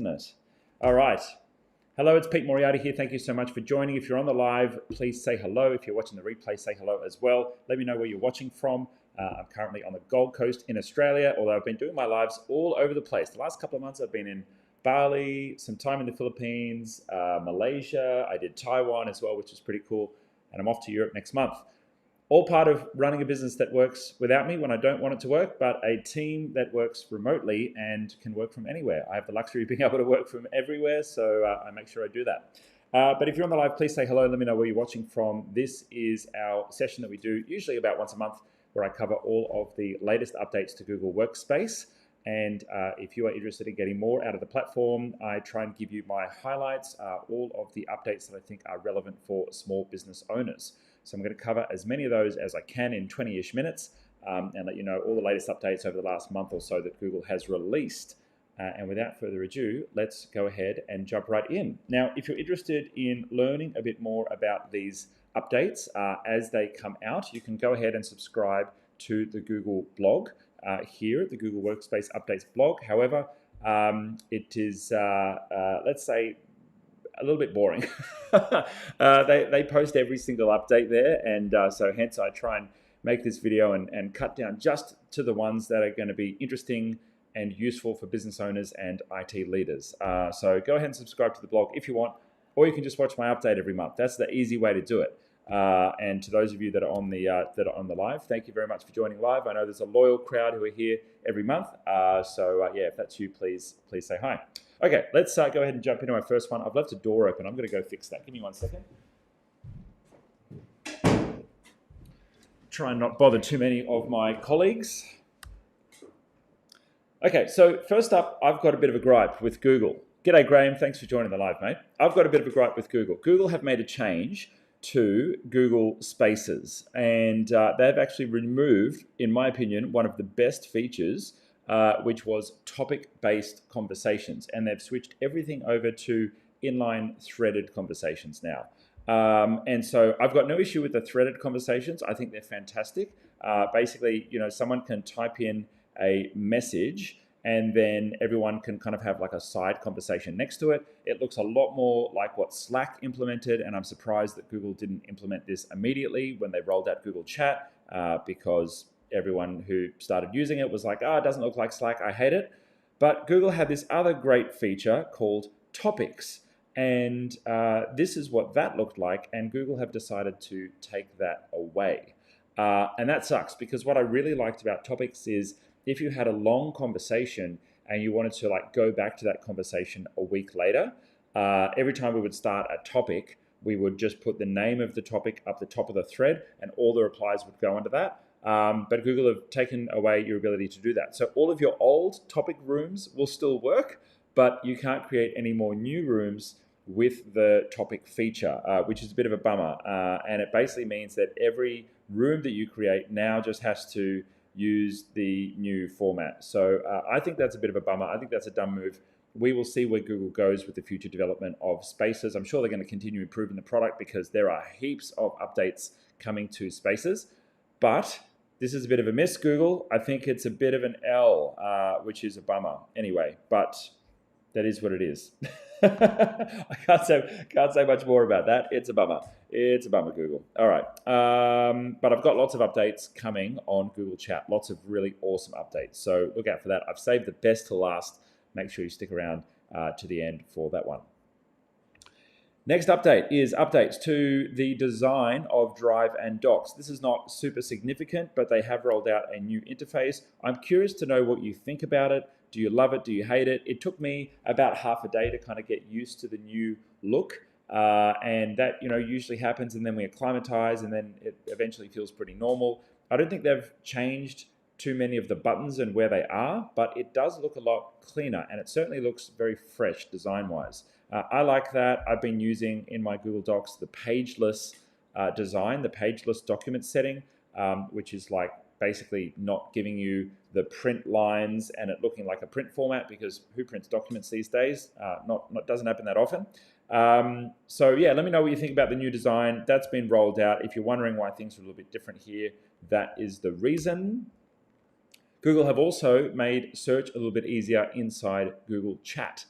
It. All right. Hello, it's Pete Moriarty here. Thank you so much for joining. If you're on the live, please say hello. If you're watching the replay, say hello as well. Let me know where you're watching from. I'm currently on the Gold Coast in Australia, although I've been doing my lives all over the place. The last couple of months I've been in Bali, some time in the Philippines, Malaysia. I did Taiwan as well, which is pretty cool. And I'm off to Europe next month. All part of running a business that works without me when I don't want it to work, but a team that works remotely and can work from anywhere. I have the luxury of being able to work from everywhere, so I make sure I do that. But if you're on the live, please say hello. Let me know where you're watching from. This is our session that we do usually about once a month, where I cover all of the latest updates to Google Workspace. And if you are interested in getting more out of the platform, I try and give you my highlights, all of the updates that I think are relevant for small business owners. So I'm going to cover as many of those as I can in 20-ish minutes and let you know all the latest updates over the last month or so that Google has released. And without further ado, let's go ahead and jump right in. Now, if you're interested in learning a bit more about these updates as they come out, you can go ahead and subscribe to the Google blog here, the Google Workspace Updates blog. However, it is, let's say, a little bit boring. They post every single update there, and so hence I try and make this video and cut down just to the ones that are going to be interesting and useful for business owners and IT leaders. So go ahead and subscribe to the blog if you want, or you can just watch my update every month. That's the easy way to do it. And to those of you that are on the live, thank you very much for joining live. I know there's a loyal crowd who are here every month. So yeah, if that's you, please say hi. Okay, let's go ahead and jump into our first one. I've left a door open. I'm going to go fix that. Give me 1 second. Try and not bother too many of my colleagues. Okay, so first up, I've got a bit of a gripe with Google. G'day, Graham. Thanks for joining the live, mate. I've got a bit of a gripe with Google. Google have made a change to Google Spaces, and they've actually removed, in my opinion, one of the best features, which was topic-based conversations, and they've switched everything over to inline threaded conversations now. And so I've got no issue with the threaded conversations. I think they're fantastic. Basically, someone can type in a message and then everyone can kind of have like a side conversation next to it. It looks a lot more like what Slack implemented, and I'm surprised that Google didn't implement this immediately when they rolled out Google Chat, because everyone who started using it was like, it doesn't look like Slack, I hate it. But Google had this other great feature called Topics, and this is what that looked like, and Google have decided to take that away. And that sucks, because what I really liked about Topics is if you had a long conversation and you wanted to go back to that conversation a week later, every time we would start a topic, we would just put the name of the topic up the top of the thread and all the replies would go under that. But Google have taken away your ability to do that. So all of your old topic rooms will still work, but you can't create any more new rooms with the topic feature, which is a bit of a bummer. And it basically means that every room that you create now just has to use the new format. So I think that's a bit of a bummer. I think that's a dumb move. We will see where Google goes with the future development of Spaces. I'm sure they're going to continue improving the product because there are heaps of updates coming to Spaces. But this is a bit of a miss, Google. I think it's a bit of an L, which is a bummer. Anyway, but that is what it is. I can't say much more about that. It's a bummer. It's a bummer, Google. All right. But I've got lots of updates coming on Google Chat. Lots of really awesome updates. So look out for that. I've saved the best to last. Make sure you stick around to the end for that one. Next update is updates to the design of Drive and Docs. This is not super significant, but they have rolled out a new interface. I'm curious to know what you think about it. Do you love it? Do you hate it? It took me about half a day to kind of get used to the new look. And that, usually happens, and then we acclimatize, and then it eventually feels pretty normal. I don't think they've changed too many of the buttons and where they are, but it does look a lot cleaner, and it certainly looks very fresh design-wise. I like that. I've been using in my Google Docs the pageless design, the pageless document setting, which is like basically not giving you the print lines and it looking like a print format, because who prints documents these days? Doesn't happen that often. So yeah, let me know what you think about the new design. That's been rolled out. If you're wondering why things are a little bit different here, that is the reason. Google have also made search a little bit easier inside Google Chat.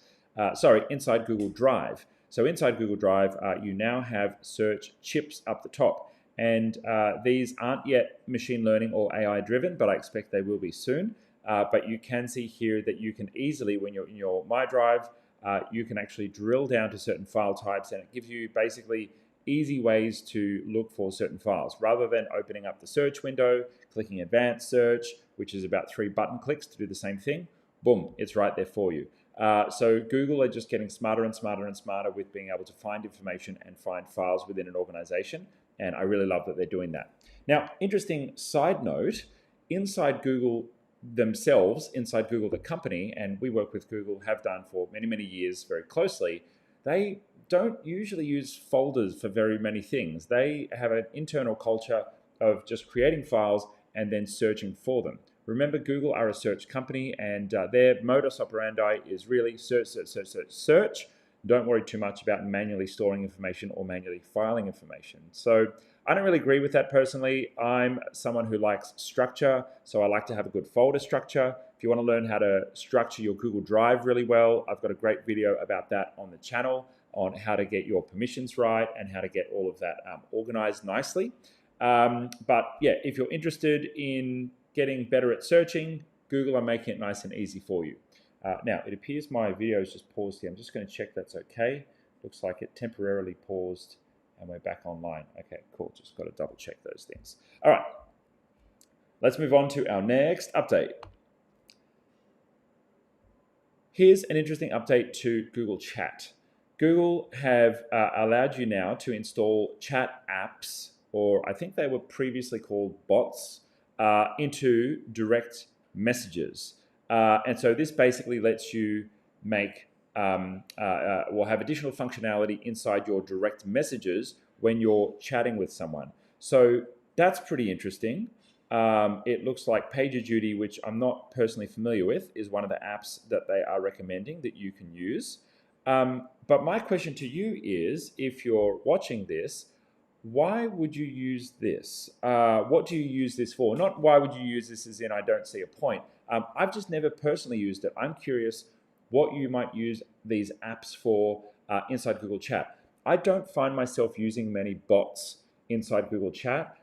inside Google Drive. So inside Google Drive, you now have search chips up the top. And these aren't yet machine learning or AI driven, but I expect they will be soon. But you can see here that you can easily, when you're in your My Drive, you can actually drill down to certain file types, and it gives you basically easy ways to look for certain files. Rather than opening up the search window, clicking advanced search, which is about 3 button clicks to do the same thing, boom, it's right there for you. So Google are just getting smarter and smarter and smarter with being able to find information and find files within an organization. And I really love that they're doing that. Now, interesting side note, inside Google themselves, inside Google the company, and we work with Google, have done for many, many years very closely, they don't usually use folders for very many things. They have an internal culture of just creating files and then searching for them. Remember, Google are a search company, and their modus operandi is really search, search, search, search, search. Don't worry too much about manually storing information or manually filing information. So I don't really agree with that personally. I'm someone who likes structure, so I like to have a good folder structure. If you want to learn how to structure your Google Drive really well, I've got a great video about that on the channel on how to get your permissions right and how to get all of that organized nicely. But yeah, if you're interested in getting better at searching, Google are making it nice and easy for you. Now, it appears my video is just paused here. I'm just going to check that's okay. Looks like it temporarily paused and we're back online. Okay, cool. Just got to double check those things. All right, let's move on to our next update. Here's an interesting update to Google Chat. Google have allowed you now to install chat apps, or I think they were previously called bots, into direct messages. And so this basically lets you make, will have additional functionality inside your direct messages when you're chatting with someone. So that's pretty interesting. It looks like PagerDuty, which I'm not personally familiar with, is one of the apps that they are recommending that you can use. But my question to you is, if you're watching this, why would you use this? What do you use this for? Not why would you use this as in I don't see a point. I've just never personally used it. I'm curious what you might use these apps for inside Google Chat. I don't find myself using many bots inside Google Chat.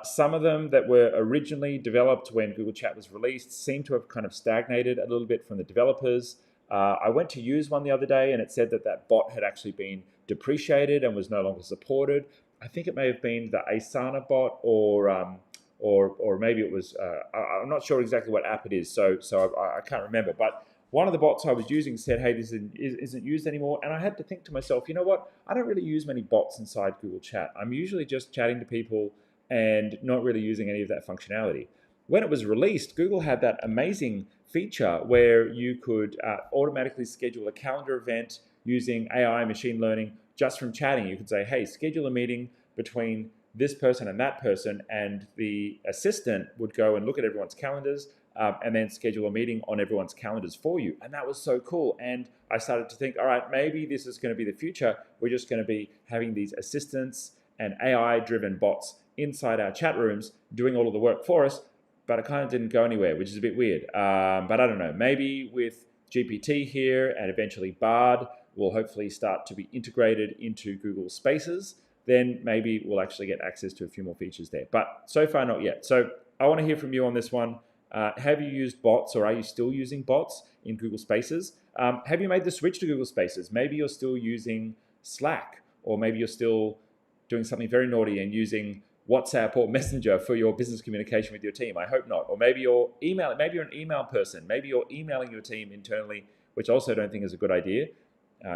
Some of them that were originally developed when Google Chat was released seem to have kind of stagnated a little bit from the developers. I went to use one the other day and it said that that bot had actually been depreciated and was no longer supported. I think it may have been the Asana bot or maybe it was, I'm not sure exactly what app it is, so I can't remember. But one of the bots I was using said, hey, this isn't used anymore. And I had to think to myself, you know what? I don't really use many bots inside Google Chat. I'm usually just chatting to people and not really using any of that functionality. When it was released, Google had that amazing feature where you could automatically schedule a calendar event using AI machine learning just from chatting. You could say, hey, schedule a meeting between this person and that person, and the assistant would go and look at everyone's calendars and then schedule a meeting on everyone's calendars for you. And that was so cool. And I started to think, all right, maybe this is going to be the future. We're just going to be having these assistants and AI-driven bots inside our chat rooms doing all of the work for us, but it kind of didn't go anywhere, which is a bit weird. But I don't know, maybe with GPT here and eventually Bard will hopefully start to be integrated into Google Spaces, then maybe we'll actually get access to a few more features there. But so far, not yet. So I want to hear from you on this one. Have you used bots, or are you still using bots in Google Spaces? Have you made the switch to Google Spaces? Maybe you're still using Slack, or maybe you're still doing something very naughty and using WhatsApp or Messenger for your business communication with your team. I hope not. Or maybe you're emailing. Maybe you're an email person. Maybe you're emailing your team internally, which I also don't think is a good idea.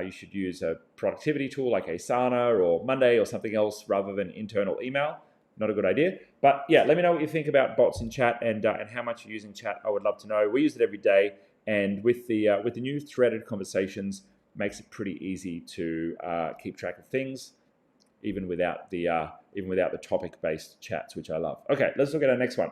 You should use a productivity tool like Asana or Monday or something else rather than internal email. Not a good idea. But yeah, let me know what you think about bots in chat and how much you're using chat. I would love to know. We use it every day, and with the new threaded conversations, makes it pretty easy to keep track of things, even without the topic-based chats, which I love. Okay, let's look at our next one.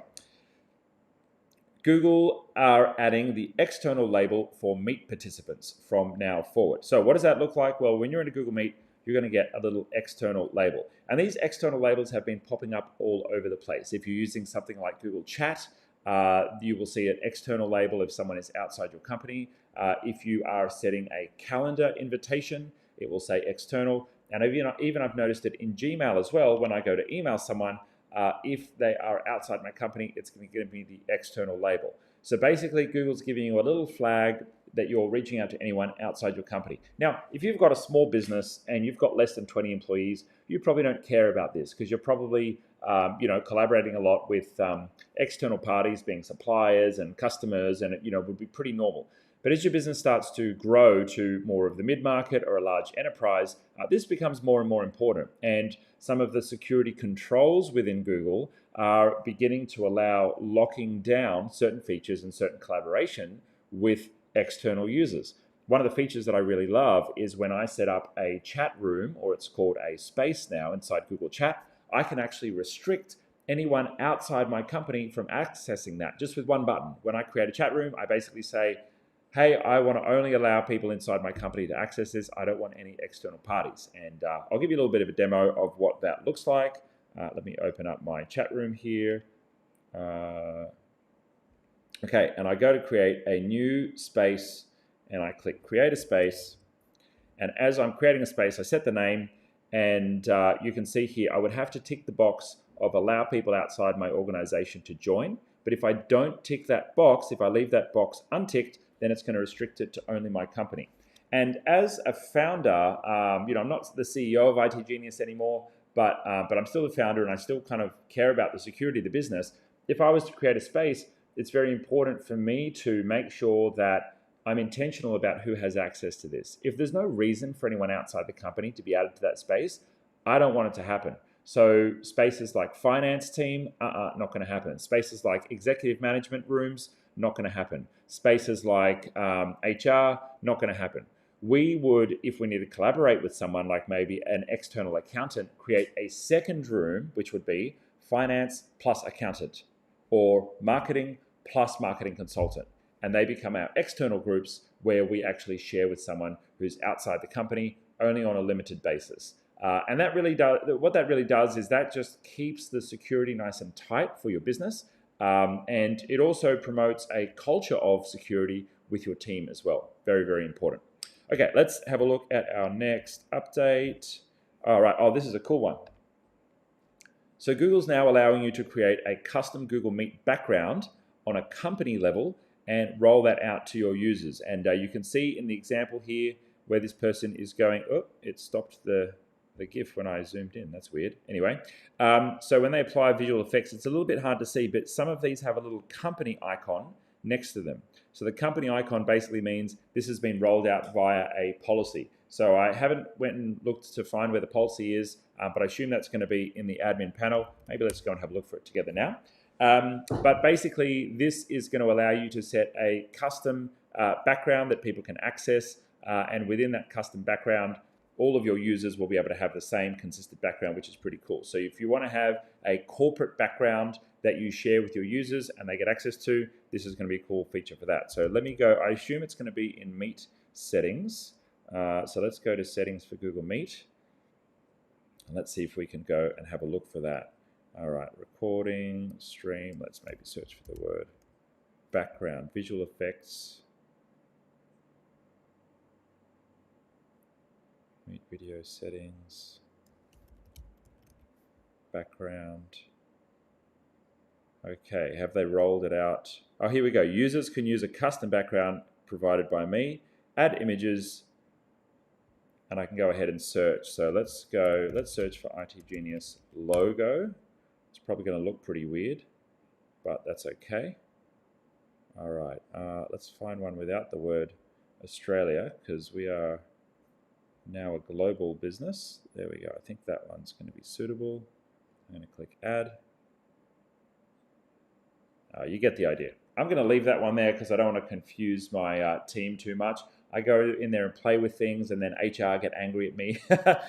Google are adding the external label for Meet participants from now forward. So what does that look like? Well, when you're in a Google Meet, you're going to get a little external label. And these external labels have been popping up all over the place. If you're using something like Google Chat, You will see an external label if someone is outside your company. If you are setting a calendar invitation, it will say external. And even I've noticed it in Gmail as well. When I go to email someone, if they are outside my company, it's going to give me the external label. So basically, Google's giving you a little flag that you're reaching out to anyone outside your company. Now, if you've got a small business and you've got less than 20 employees, you probably don't care about this because you're probably collaborating a lot with external parties, being suppliers and customers, and it would be pretty normal. But as your business starts to grow to more of the mid-market or a large enterprise, this becomes more and more important. And some of the security controls within Google are beginning to allow locking down certain features and certain collaboration with external users. One of the features that I really love is when I set up a chat room, or it's called a space now inside Google Chat, I can actually restrict anyone outside my company from accessing that just with one button. When I create a chat room, I basically say, hey, I want to only allow people inside my company to access this. I don't want any external parties. And I'll give you a little bit of a demo of what that looks like. Let me open up my chat room here. Okay, and I go to create a new space, and I click create a space. And as I'm creating a space, I set the name, and you can see here, I would have to tick the box of allow people outside my organization to join. But if I don't tick that box, if I leave that box unticked, then it's going to restrict it to only my company. And as a founder, I'm not the CEO of itGenius anymore, but I'm still the founder, and I still kind of care about the security of the business. If I was to create a space, it's very important for me to make sure that I'm intentional about who has access to this. If there's no reason for anyone outside the company to be added to that space, I don't want it to happen. So spaces like finance team, not going to happen. Spaces like executive management rooms, not going to happen. Spaces like HR, not going to happen. We would, if we need to collaborate with someone like maybe an external accountant, create a second room, which would be finance plus accountant, or marketing plus marketing consultant. And they become our external groups where we actually share with someone who's outside the company only on a limited basis. And that really does, what that really does is that just keeps the security nice and tight for your business. And it also promotes a culture of security with your team as well. Very, very important. Okay, let's have a look at our next update. All right, this is a cool one. So Google's now allowing you to create a custom Google Meet background on a company level and roll that out to your users. And you can see in the example here where this person is going, it stopped the GIF when I zoomed in. That's weird. Anyway, so when they apply visual effects, it's a little bit hard to see, but some of these have a little company icon next to them. So the company icon basically means this has been rolled out via a policy. So I haven't went and looked to find where the policy is, but I assume that's going to be in the admin panel. Maybe let's go and have a look for it together now. But basically, this is going to allow you to set a custom background that people can access, and within that custom background, all of your users will be able to have the same consistent background, which is pretty cool. So if you want to have a corporate background that you share with your users and they get access to, this is going to be a cool feature for that. So let me go, I assume it's going to be in Meet settings. So let's go to settings for Google Meet. And let's see if we can go and have a look for that. All right, recording, stream, let's maybe search for the word background, visual effects. Meet video settings, background. Okay, have they rolled it out? Oh, here we go. Users can use a custom background provided by me, add images, and I can go ahead and search. So let's search for itGenius logo. It's probably going to look pretty weird, but that's okay. All right, let's find one without the word Australia, because we are now a global business. There we go. I think that one's going to be suitable. I'm going to click add. You get the idea. I'm going to leave that one there because I don't want to confuse my team too much. I go in there and play with things, and then HR get angry at me.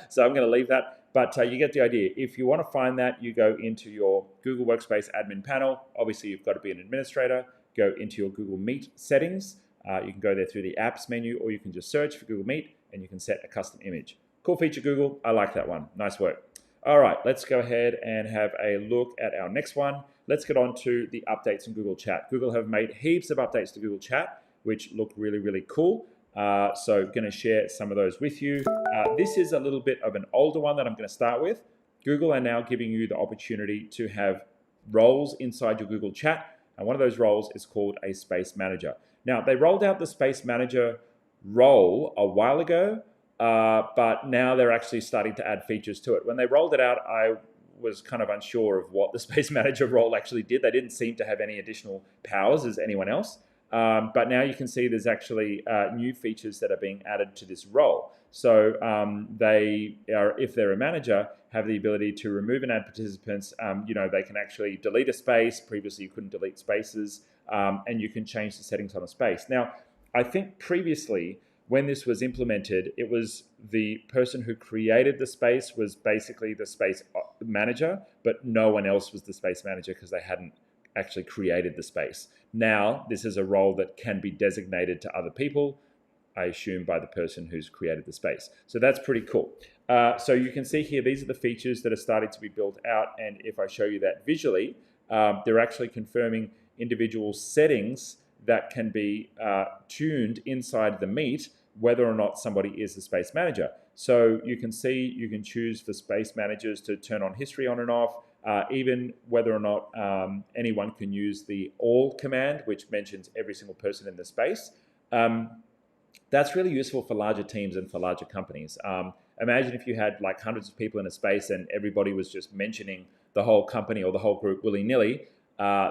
So I'm going to leave that. But you get the idea. If you want to find that, you go into your Google Workspace admin panel. Obviously, you've got to be an administrator. Go into your Google Meet settings. You can go there through the apps menu, or you can just search for Google Meet, and you can set a custom image. Cool feature, Google. I like that one. Nice work. All right, let's go ahead and have a look at our next one. let's get on to the updates in Google Chat. Google have made heaps of updates to Google Chat, which look really, really cool. So going to share some of those with you. This is a little bit of an older one that I'm going to start with. Google are now giving you the opportunity to have roles inside your Google Chat. And one of those roles is called a Space Manager. Now, they rolled out the Space Manager role a while ago, but now they're actually starting to add features to it. When they rolled it out, I was kind of unsure of what the Space Manager role actually did. They didn't seem to have any additional powers as anyone else. But now you can see there's actually new features that are being added to this role. So they are, if they're a manager, have the ability to remove and add participants. They can actually delete a space. Previously, you couldn't delete spaces, and you can change the settings on a space. Now, I think previously, when this was implemented, it was the person who created the space was basically the space manager, but no one else was the space manager because they hadn't actually created the space. Now, this is a role that can be designated to other people, I assume by the person who's created the space. So that's pretty cool. So you can see here, these are the features that are starting to be built out. And if I show you that visually, they're actually confirming individual settings that can be tuned inside the Meet, whether or not somebody is the space manager. So you can see, you can choose for space managers to turn on history on and off, even whether or not anyone can use the all command, which mentions every single person in the space. That's really useful for larger teams and for larger companies. Imagine if you had like hundreds of people in a space and everybody was just mentioning the whole company or the whole group willy-nilly.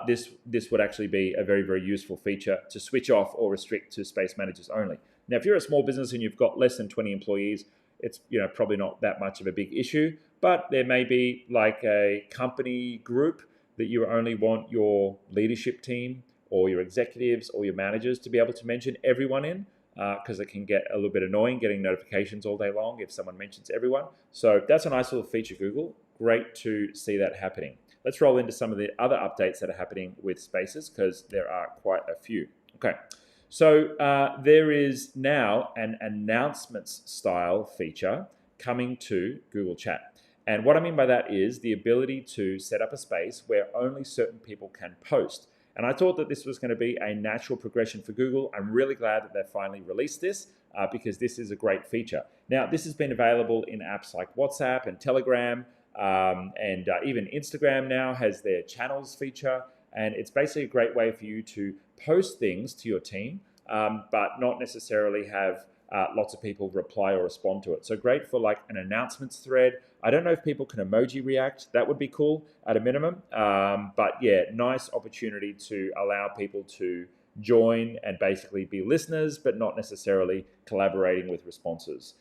This would actually be a very, very useful feature to switch off or restrict to space managers only. Now, if you're a small business and you've got less than 20 employees, it's probably not that much of a big issue, but there may be like a company group that you only want your leadership team or your executives or your managers to be able to mention everyone in, because it can get a little bit annoying getting notifications all day long if someone mentions everyone. So that's a nice little feature, Google. Great to see that happening. Let's roll into some of the other updates that are happening with Spaces, because there are quite a few. Okay, so there is now an announcements style feature coming to Google Chat. And what I mean by that is the ability to set up a space where only certain people can post. And I thought that this was going to be a natural progression for Google. I'm really glad that they finally released this because this is a great feature. Now, this has been available in apps like WhatsApp and Telegram, and even Instagram now has their channels feature. And it's basically a great way for you to post things to your team, but not necessarily have lots of people reply or respond to it. So great for like an announcements thread. I don't know if people can emoji react. That would be cool at a minimum. But yeah, nice opportunity to allow people to join and basically be listeners, but not necessarily collaborating with responses.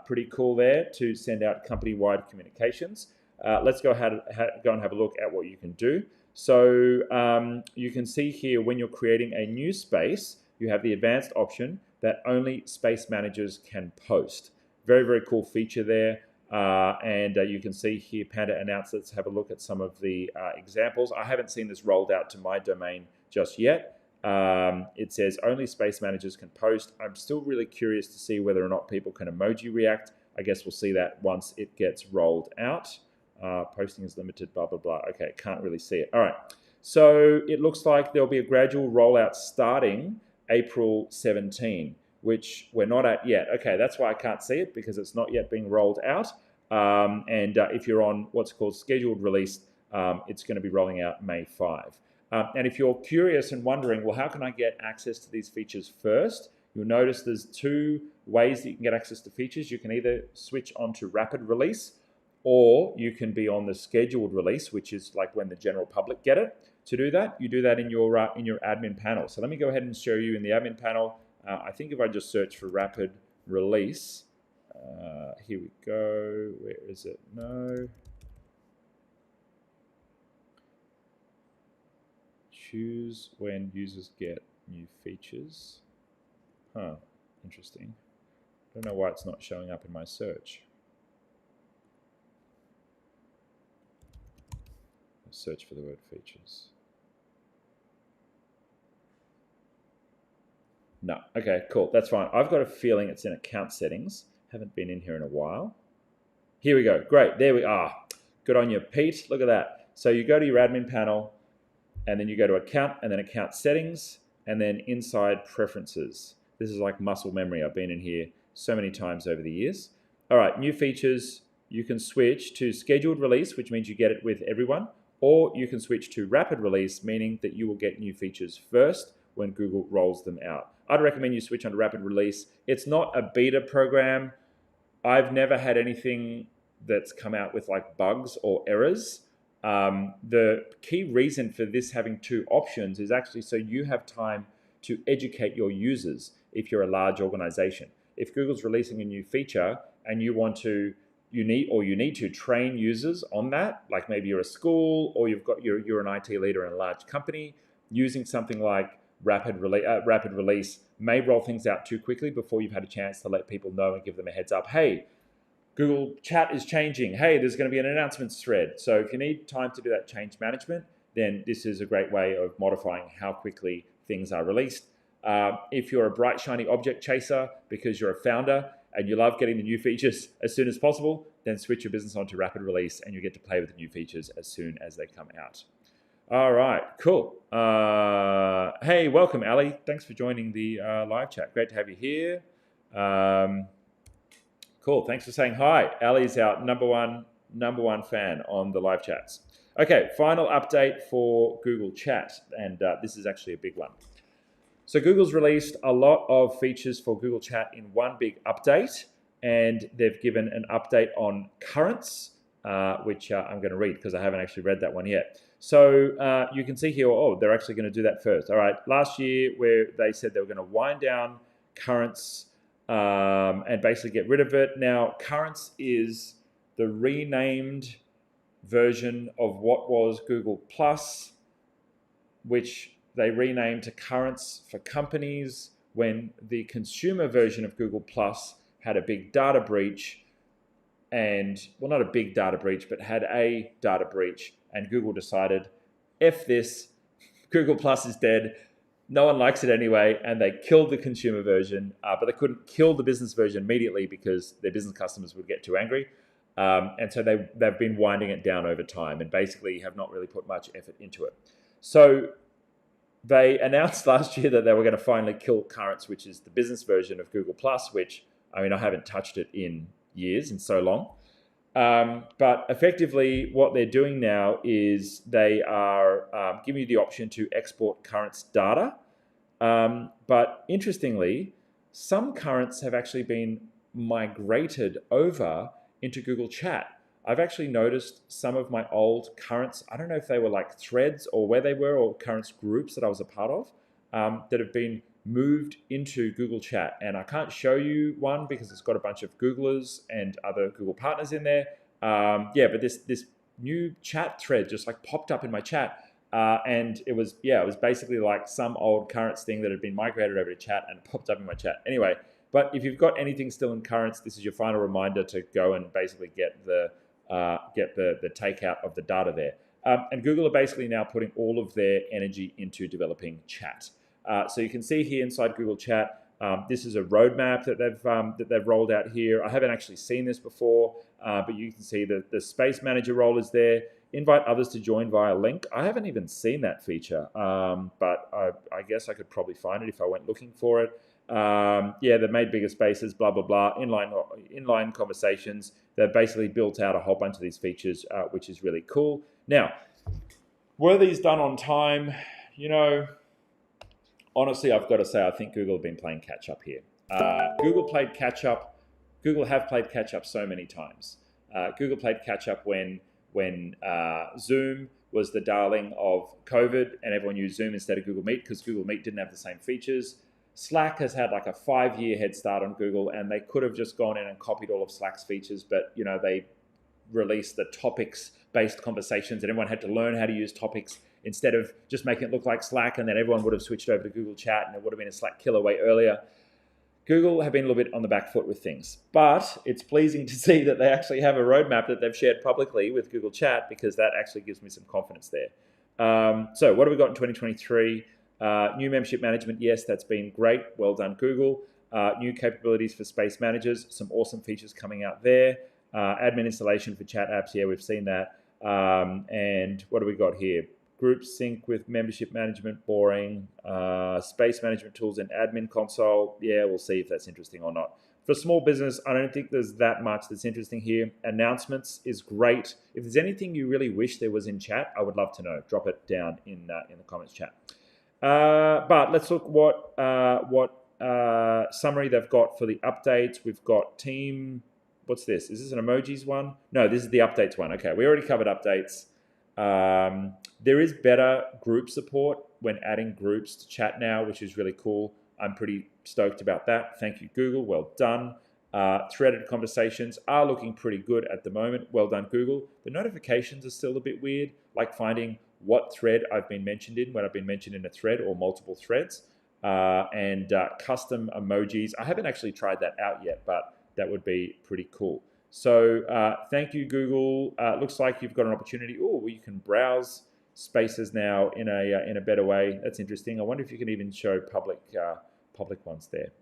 Pretty cool there to send out company-wide communications. Let's go and have a look at what you can do. So you can see here when you're creating a new space, you have the advanced option that only space managers can post. Very, very cool feature there. And you can see here, Panda announced, let's have a look at some of the examples. I haven't seen this rolled out to my domain just yet. It says only space managers can post. I'm still really curious to see whether or not people can emoji react. I guess we'll see that once it gets rolled out. Posting is limited, blah, blah, blah. Okay, can't really see it. All right. So it looks like there'll be a gradual rollout starting April 17, which we're not at yet. Okay, that's why I can't see it, because it's not yet being rolled out. If you're on what's called scheduled release, it's going to be rolling out May 5. And if you're curious and wondering, well, how can I get access to these features first? You'll notice there's two ways that you can get access to features. You can either switch on to rapid release, or you can be on the scheduled release, which is like when the general public get it. To do that, you do that in your admin panel. So let me go ahead and show you in the admin panel. I think if I just search for rapid release, here we go. Where is it? No. Choose when users get new features. Huh, interesting. I don't know why it's not showing up in my search. Search for the word features. No, okay, cool, that's fine. I've got a feeling it's in account settings. Haven't been in here in a while. Here we go, great, there we are. Good on you, Pete, look at that. So you go to your admin panel, and then you go to account and then account settings and then inside preferences. This is like muscle memory. I've been in here so many times over the years. All right, new features. You can switch to scheduled release, which means you get it with everyone, or you can switch to rapid release, meaning that you will get new features first when Google rolls them out. I'd recommend you switch on to rapid release. It's not a beta program. I've never had anything that's come out with like bugs or errors. The key reason for this having two options is actually so you have time to educate your users if you're a large organization. If Google's releasing a new feature and you need to train users on that, like maybe you're a school or you're an IT leader in a large company, using something like rapid release may roll things out too quickly before you've had a chance to let people know and give them a heads up. Hey, Google Chat is changing. Hey, there's going to be an announcements thread. So if you need time to do that change management, then this is a great way of modifying how quickly things are released. If you're a bright, shiny object chaser because you're a founder and you love getting the new features as soon as possible, then switch your business onto rapid release and you get to play with the new features as soon as they come out. All right, cool. Hey, welcome, Ali. Thanks for joining the live chat. Great to have you here. Cool. Thanks for saying hi. Ali's our number one fan on the live chats. Okay, final update for Google Chat, and this is actually a big one. So Google's released a lot of features for Google Chat in one big update, and they've given an update on currents, which I'm going to read because I haven't actually read that one yet. So you can see here, they're actually going to do that first. All right, last year where they said they were going to wind down currents and basically get rid of it. Now, currents is the renamed version of what was Google Plus, which they renamed to currents for companies when the consumer version of Google Plus had a big data breach not a big data breach, but had a data breach, and Google decided, F this, Google Plus is dead, no one likes it anyway, and they killed the consumer version, but they couldn't kill the business version immediately because their business customers would get too angry. And so they've been winding it down over time and basically have not really put much effort into it. So they announced last year that they were going to finally kill Currents, which is the business version of Google Plus, which, I mean, I haven't touched it in years and so long. But effectively, what they're doing now is they are giving you the option to export Currents data. But interestingly, some Currents have actually been migrated over into Google Chat. I've actually noticed some of my old Currents, I don't know if they were like threads or where they were, or Currents groups that I was a part of, that have been moved into Google Chat. And I can't show you one because it's got a bunch of Googlers and other Google partners in there. But this new chat thread just like popped up in my chat. And it was basically like some old Currents thing that had been migrated over to Chat and popped up in my chat. Anyway, but if you've got anything still in Currents, this is your final reminder to go and basically get the takeout of the data there. And Google are basically now putting all of their energy into developing Chat. So you can see here inside Google Chat, this is a roadmap that they've rolled out here. I haven't actually seen this before, but you can see that the Space Manager role is there. Invite others to join via link. I haven't even seen that feature, but I guess I could probably find it if I went looking for it. They've made bigger spaces, blah, blah, blah, inline conversations. They've basically built out a whole bunch of these features, which is really cool. Now, were these done on time? You know, honestly, I've got to say, I think Google have been playing catch up here. Google have played catch up so many times. Google played catch up when Zoom was the darling of COVID and everyone used Zoom instead of Google Meet because Google Meet didn't have the same features. Slack has had like a 5-year head start on Google, and they could have just gone in and copied all of Slack's features, but they released the topics-based conversations and everyone had to learn how to use topics instead of just making it look like Slack, and then everyone would have switched over to Google Chat and it would have been a Slack killer way earlier. Google have been a little bit on the back foot with things, but it's pleasing to see that they actually have a roadmap that they've shared publicly with Google Chat, because that actually gives me some confidence there. So what have we got in 2023? New membership management, yes, that's been great. Well done, Google. New capabilities for space managers, some awesome features coming out there. Admin installation for chat apps, yeah, we've seen that. And what do we got here? Group sync with membership management, boring. Space management tools and admin console. Yeah, we'll see if that's interesting or not. For small business, I don't think there's that much that's interesting here. Announcements is great. If there's anything you really wish there was in chat, I would love to know. Drop it down in the comments chat. But let's look what summary they've got for the updates. We've got team. What's this? Is this an emojis one? No, this is the updates one. Okay, we already covered updates. There is better group support when adding groups to chat now, which is really cool. I'm pretty stoked about that. Thank you, Google. Well done. Threaded conversations are looking pretty good at the moment. Well done, Google. The notifications are still a bit weird, like finding what thread I've been mentioned in when I've been mentioned in a thread or multiple threads. And custom emojis. I haven't actually tried that out yet, but that would be pretty cool. So thank you, Google. Looks like you've got an opportunity. Oh, well, you can browse spaces now in a better way. That's interesting. I wonder if you can even show public ones there.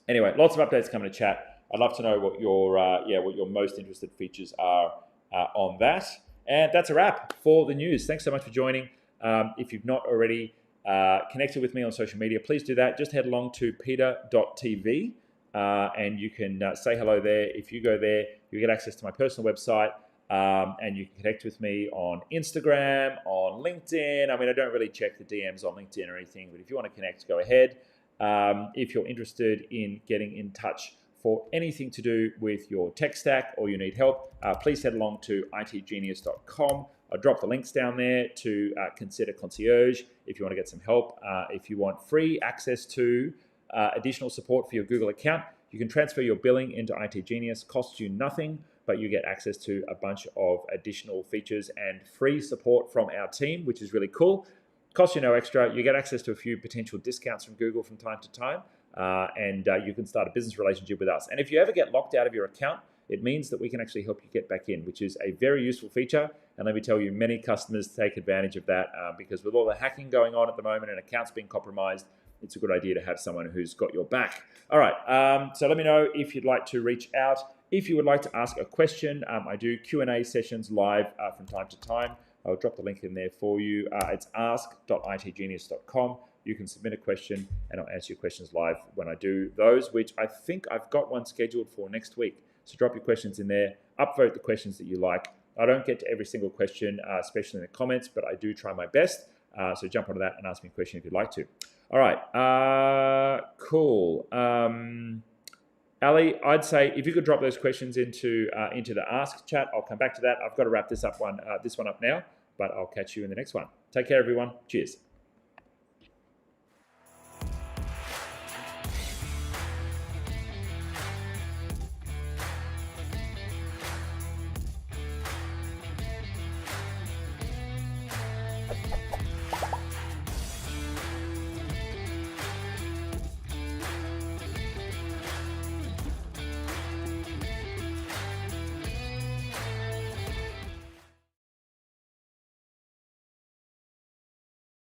Anyway, lots of updates coming to chat. I'd love to know what your most interested features are on that. And that's a wrap for the news. Thanks so much for joining. If you've not already connected with me on social media, please do that. Just head along to peter.tv and you can say hello there. If you go there, you get access to my personal website and you can connect with me on Instagram, on LinkedIn. I mean, I don't really check the DMs on LinkedIn or anything, but if you want to connect, go ahead. If you're interested in getting in touch for anything to do with your tech stack or you need help, please head along to itgenius.com. I'll drop the links down there to consider concierge if you want to get some help. If you want free access to additional support for your Google account, you can transfer your billing into itGenius. Costs you nothing, but you get access to a bunch of additional features and free support from our team, which is really cool. Costs you no extra. You get access to a few potential discounts from Google from time to time, and you can start a business relationship with us. And if you ever get locked out of your account, it means that we can actually help you get back in, which is a very useful feature. And let me tell you, many customers take advantage of that because with all the hacking going on at the moment and accounts being compromised, it's a good idea to have someone who's got your back. All right, so let me know if you'd like to reach out. If you would like to ask a question, I do Q&A sessions live from time to time. I'll drop the link in there for you. It's ask.itgenius.com. You can submit a question and I'll answer your questions live when I do those, which I think I've got one scheduled for next week. So drop your questions in there, upvote the questions that you like. I don't get to every single question, especially in the comments, but I do try my best. So jump onto that and ask me a question if you'd like to. All right, cool. Ali, I'd say if you could drop those questions into the Ask chat, I'll come back to that. I've got to wrap this one up now, but I'll catch you in the next one. Take care, everyone. Cheers.